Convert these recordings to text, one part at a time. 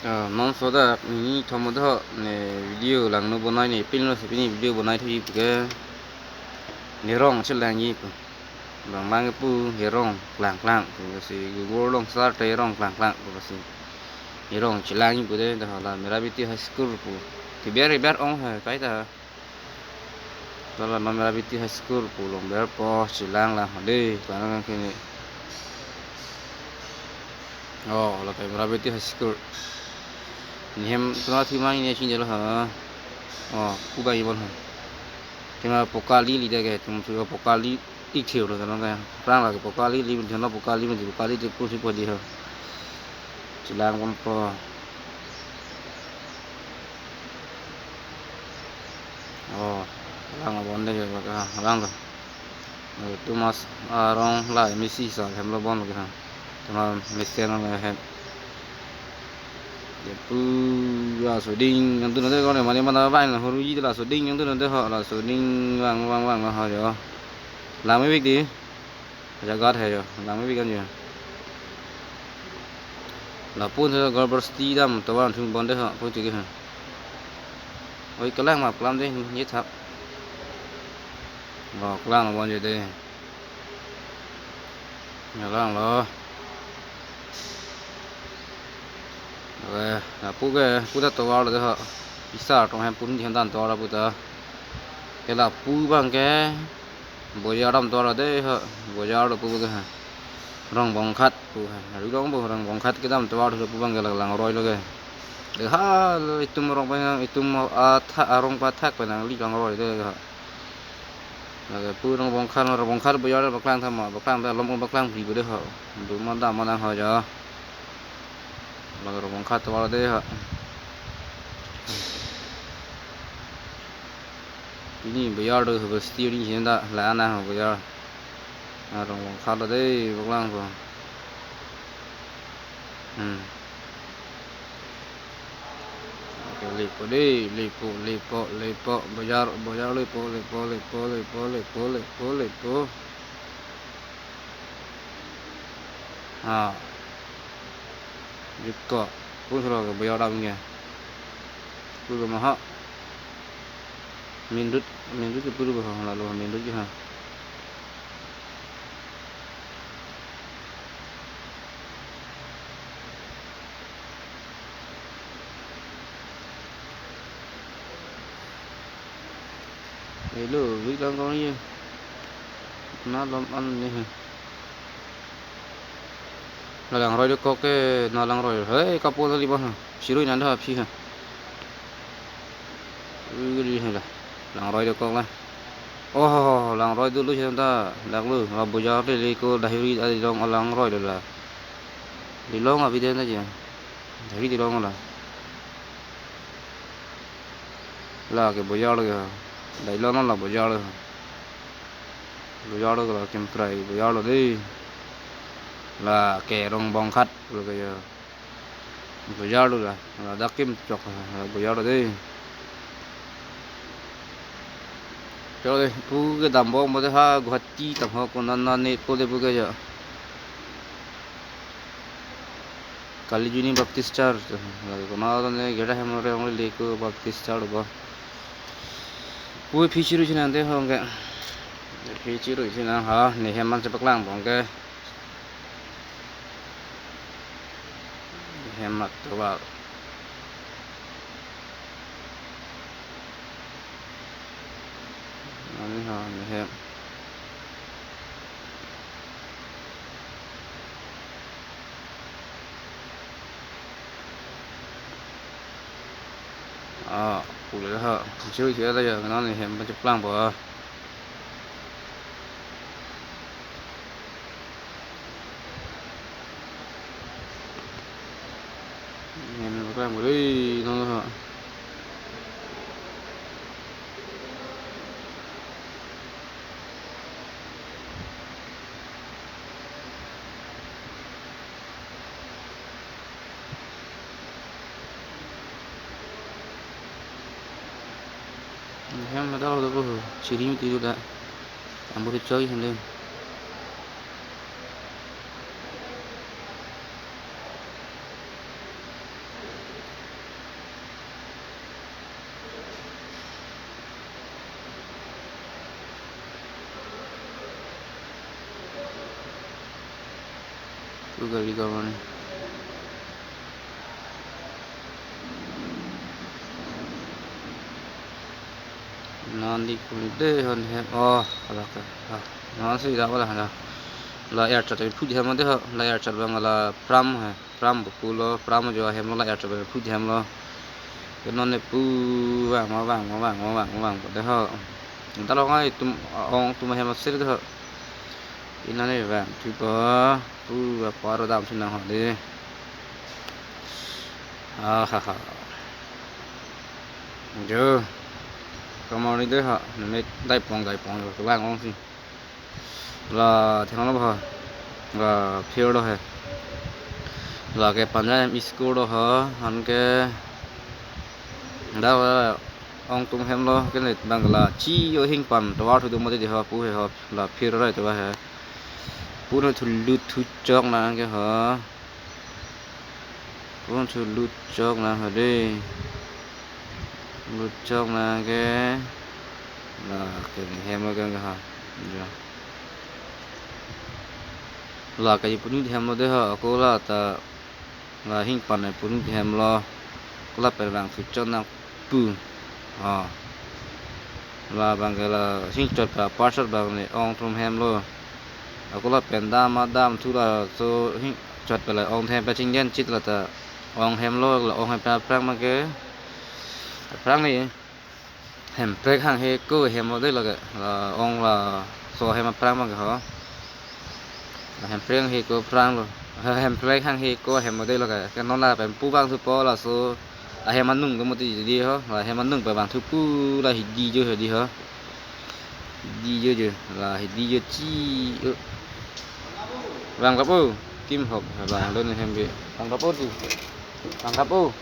Mong số đó mình thầm một đó này video lần nó bữa nay này pin nó sẽ pin video bữa nay thì cái nè rong sẽ là gì bằng mang cái pu nè rong lạng lạng rồi sẽ gồm rong sa tê rong lạng lạng rồi sẽ nè rong chỉ là như vậy đó là Merabiti High School thì biar ông hay cái đó là Merabiti High School lòng biar po chỉ là đi và nó cái này là cái Merabiti High School ni hem tuna thi mai ni chin jelo ha kubai bon ha tema pokali li de ge tum su pokali ti thiu lo kan ga rang la pokali li bin na pokali min pokali ti pu si po di ha chilang kon po rang bon de ga rang ga tu mas rong la misi sa hem lo bon ga ha tema mesen na hem pu là số đinh yang tu nanti con này mà mana vang là huru gì là số đinh yang tu nanti họ là số đinh vàng là họ rồi làm mấy việc đi giờ gót hay rồi làm mấy việc ăn gì là pun thôi gót bớt tí đam tao ăn chung bon đấy họ pun chỉ cái ôi cái lăng mà làm đấy nhét thап vào cái lăng là bon gì đây nhà lăng đó rồi là pu đã tàu rồi đấy họ pizza trong hem pun hiện đang tàu rồi pu ta cái là pu bằng cái bây giờ đâm to rồi đấy hả bây giờ rồi pu cái rong bong khát pu rồi rong bong khát cái đâm to rồi pu bằng cái là làng rồi rồi để ha itu rong bang itu mau rong pathak penang li làng rồi đấy hả là cái pu rong bong khát bây giờ bak lang tham mà bak lang ta lom bak lang gì đấy hả đủ món đam món ăn hả giờ là rong bong khát to rồi đấy hả ini bây giờ được hợp still đi hiện tại là anh nào bây giờ rong bong khát rồi đấy bak lang rồi lipo đi lipo bayar lipo lipo pun sudah ke bayar dah punya pun mahal minut ke pun mahal lalu minut je ha hello biết đang có gì nó làm ăn như là làng rồi được có cái nó làng rồi hey kapo tadi bah siru ini anda apa sih ini là làng rồi được có lah làng rồi dulu kita làng lu Abu Jahal đi cô dahiri di long làng rồi được là di long apa dia aja dari di long là cái bây giờ là đấy nó là bây giờ là kiếm trai bây giờ là đi là kẻ rong bong khát rồi bây giờ là đã kiếm chọc bây giờ là đi cho đây pu cái đầm bông mà ha gọt chi tập họ còn nan nè cô đây pu cái giờ Kali Juni Baptist Church là còn nó này cái này हम लोग लेको Baptist Church rồi pu phi chiru trên này không cái phi chiru trên này hả này hem ăn sẽ bắt lang bằng cái hemat coba ini ha ini hem boleh ha chiru chiru aja nó này hem chụp lang bỏ làm ở đây nó hả em mà đâu đâu chỉ đi một tí được đã làm một cái chơi thằng lên gari kawan nanti kulit deh hon oh kalau ke nanti dah apa lah air cat put hem deh lah air cat bang lah pram pulo pram jo hem lah air cat put hem lo cái non này pu vàng deh ho ntar lo ngay tum hem sih deh ini nih vàng tiba pu apa ada dalam sini ho deh hahaha jo Kamau đi hả, mình đại bóng rồi các bạn không gì là theo nó hả là phiêu đó hả là cái phần này isco đó hả hắn cái đó là ông tung hem lo cái này bằng là chi ở hình phần đó thôi đúng không thì hả phù hợp là phiêu đó rồi tụi hả phù nó thul lút thut chok là cái hả phù nó thul lút chok là hả đi lút chok là cái hem lo cái hả là cái pun hem lo deh hả cô là ta là hình phần này pun hem lo cô là phải bằng thut chok nang pu là bằng cái là hình chốt cả parcel bằng này ong from hem lo cô là pen đam thu là số hình chốt cái là ong hem pa chinh đen chít là ta ong hem lo là ong hem pa prang mà cái prang này hem prang hàng he cô hem lo đây là cái là ong là số hem prang mà cái hả là hem prang he cô prang luôn hem prang hàng he cô hem lo đây là cái nó là pen pu bang thu po là số là hem ăn nung có một tí gì hả là hem ăn nung phải bằng thu pu là đi chưa đi hả đi chưa là đi chưa chi vàng cặp ô kim hộp vàng lên hem bị vàng cặp ô gì vàng cặp ô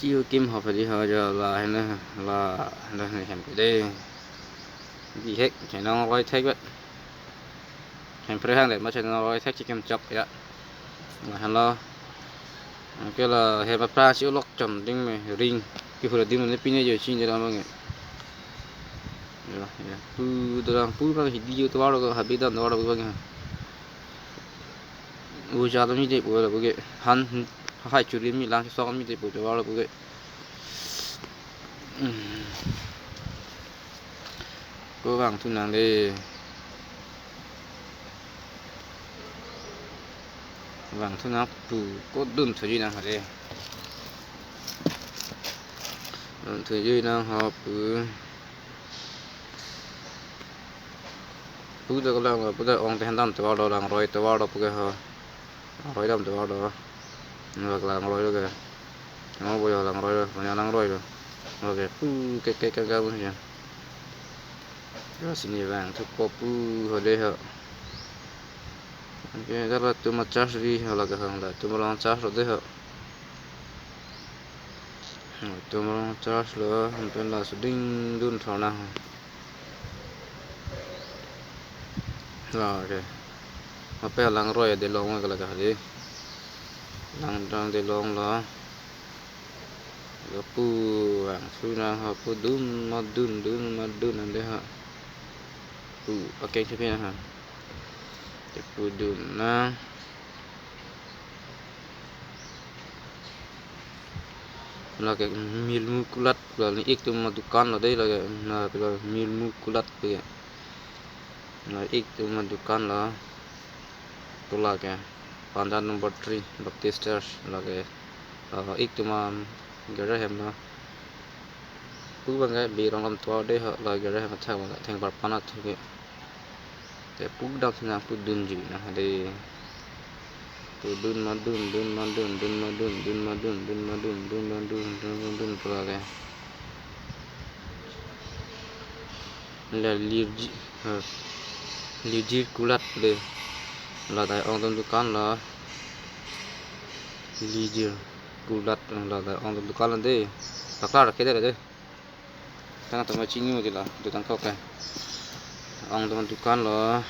chiêu kim hộp phải đi hở giờ là hay là này hem cái đây gì hết chỉ nó quay thấy vậy hem phải hàng để mà chỉ nó quay thấy chỉ kem chọc vậy là hello cái là hem pra chịu lóc chầm đinh mày ring cái phần đinh nó pin này giờ xin cho nó mọi người pu dorang pu ra thì đi tôi vào rồi habis dan vào rồi mọi người ui cha tôi như thế bữa là bữa cái hắn hai chủ điểm mình làm cho xong như thế bữa vào rồi bữa cái cố gắng thu nàng đi vàng thu nàng pu có đun thời gian nào đây thời gian nào họ pu đó là pu đó ông thấy đam từ vào đó rồi từ vào đó pu cái họ rồi đam từ vào đó ngược là rồi đó kìa nó bây giờ là rồi rồi nhà đang rồi ok cái luôn nhỉ rồi xin vàng thuốc cô pu hồi đây hả cái đó là tụi mà charge đi hoặc là cái hàng là tụi mà làm charge rồi đấy hả tụi mà làm charge nữa không biết là số đinh đun thảo nào rồi ok mà bây giờ lang rồi để long cái là cái gì lang đang để long là pu vàng suy ra họ pu đun mà đun làm đấy hả pu ok cho biết hả pu đun na là cái milmukulat là ít tu mà dukan ở đây là cái là milmukulat vậy là ít tu mà dukan là tu là cái pandan number 3 Baptist Church là cái ít tu mà cái ra hem nó cứ bằng cái bị rong làm tua đây họ là cái ra hem thành bát panat thôi cái puk đau thì nào puk đun gì nào đây đun pula cái là liu kulat đây là tại ông trong dukan là liu kulat là tại ông trong dukan là đây thật ra là cái đây là đây thằng tụi mày chinh thì là tụi thằng khóc cái ông trong dukan là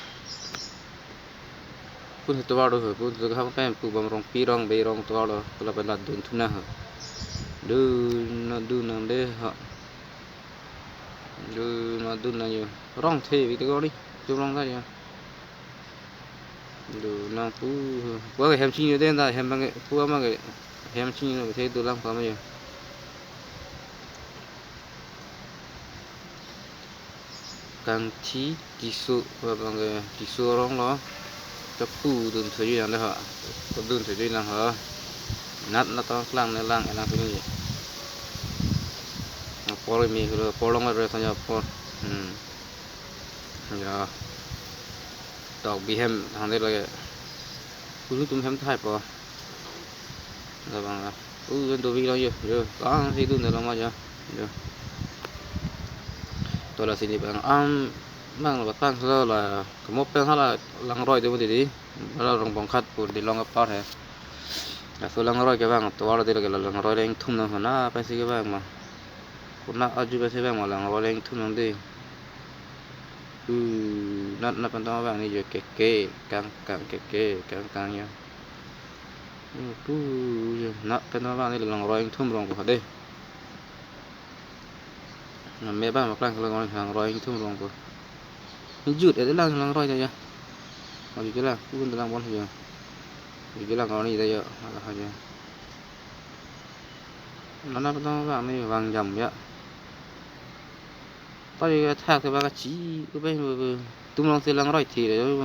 pun itu baru pun itu kamu kan pu bamrong pirong berong tu baru kalau pada dun tu nah dun nang deh ha dun nang yo rong the itu kau đi tu rong saja dun nang pu cái hem chi như thế này hem bằng cái pu bằng cái hem chi như thế tu lang sao vậy càng chi tisu bằng cái tisu rong đó cho pu dun thời gian đó hả có dun thời gian hả nát nó to lang này lang cái gì por mi kalau polong ada saja por ya dog bihem hande lagi dulu tum hem thai po là bằng là tôi vi lo giờ có thì tôi này lama giờ tôi là xin đi bằng mang là tăng sao là có một bên là lăng roi tôi đi là rong bong khát của đi long apart hè là số lăng roi cái bang tôi là đây là lăng roi đang thum nó na phải cái bang mà cũng là aja phải bang mà lăng roi đang thum nó đi nó phần to bang này giờ keke càng nha nó phần to bang này là lăng roi đang thum rong của đây mấy bạn mặc lăng roi đang thum rong của dụt để lăng roi thôi nha ở cái là cũng lăng bon thôi cái lăng nó này đây giờ là hay nó phần to bang này vàng dầm vậy tại thác thì bác chỉ cái bên tung long thì lăng roi thì đấy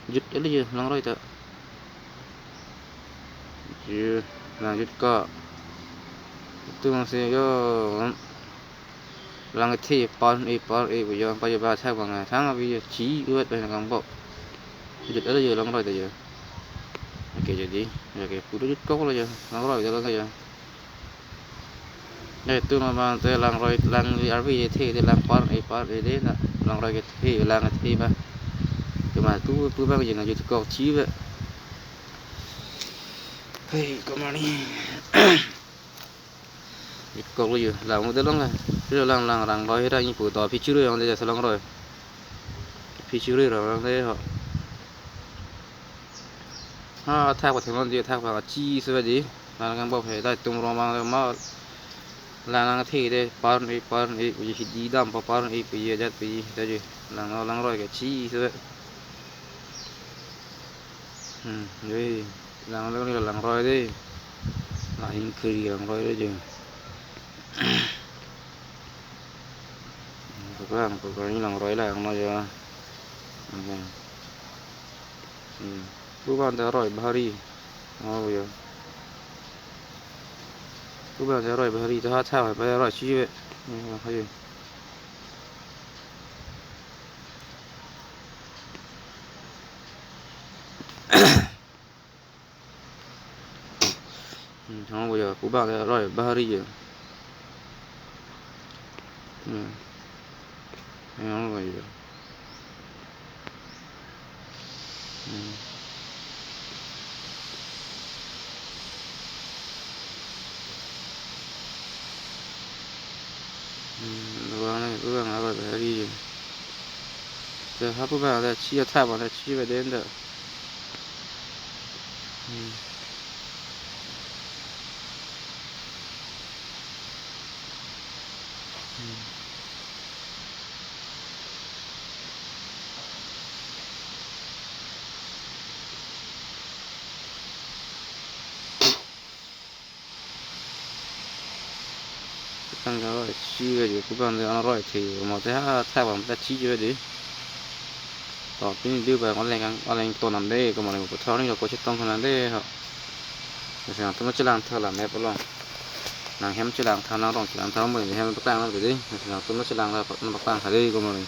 dứt đấy là gì lăng roi thôi chứ là dứt có tung long thì có lăng thì pon bây giờ ba thác bằng ngày tháng bây giờ chỉ ướt bên là cán bộ dứt đấy là gì lăng roi thôi giờ cái gì đi cái phụ dứt cốc là giờ lăng roi giờ là giờ đây tôi mà mang tới làng rồi làng đi RV thì làng par đấy là làng rồi cái thì làng cái thì mà cái mà tôi bao giờ là YouTube có chí vậy hey come on đi YouTube bây giờ làm một cái lăng này rồi làng rồi ra như phụ tòa phía trước rồi đây là làng rồi phía trước rồi đây họ thác vào thành gì thác vào chi sao vậy gì là cái bao phải đây tung rong mang mà làng thì đây par ấy bây giờ đi đam par ấy bây giờ bây giờ đây làng rồi cái chi thế đây làng là làng rồi đây là hình cười làng rồi đấy chứ các bạn làng rồi là nó giờ các bạn đã rồi Bari bây giờ các bạn sẽ rồi bây giờ thao bây giờ rồi chi vậy hay không bây giờ các bạn sẽ rồi Bari rồi không bây giờ các bạn rồi phải đi giờ các bạn là chia tháp vào là chia về đến được tăng rồi chi về các bạn nó rồi thì một cái tháp vào ta chi về điต่อที่ดื้อไปอะไรตัวนั้นได้ก็มาเลยก็เท่านี้เราก็จะต้องขนาดได้ครับแต่สิ่งที่มันจะล้างเท่าไหร่แม่ปลองนางแฮมจะล้างเท่านั้นรองจะล้างเท่าเหมือนแฮมตกแต่งมันไปดิแต่สิ่งที่มันจะล้างเรามันตกแต่งหาได้ก็มาเลย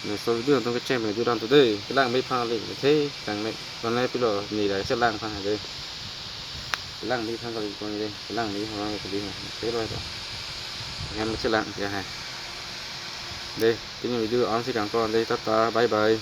เดี๋ยวส่วนดื้อต้องก็แจ้งไปดูดันตัวได้ก็ล้างไม่พังเลยเท่แต่งไม่ตอนแรกพี่เรามีอะไรจะล้างพังหาได้ล้างไม่พังก็เลยตรงนี้ได้ล้างนี้ของเราก็ดีเท่เลยต่อแฮมมันจะล้างจะหายđây cái video on sẽ càng còn đây tất cả bye bye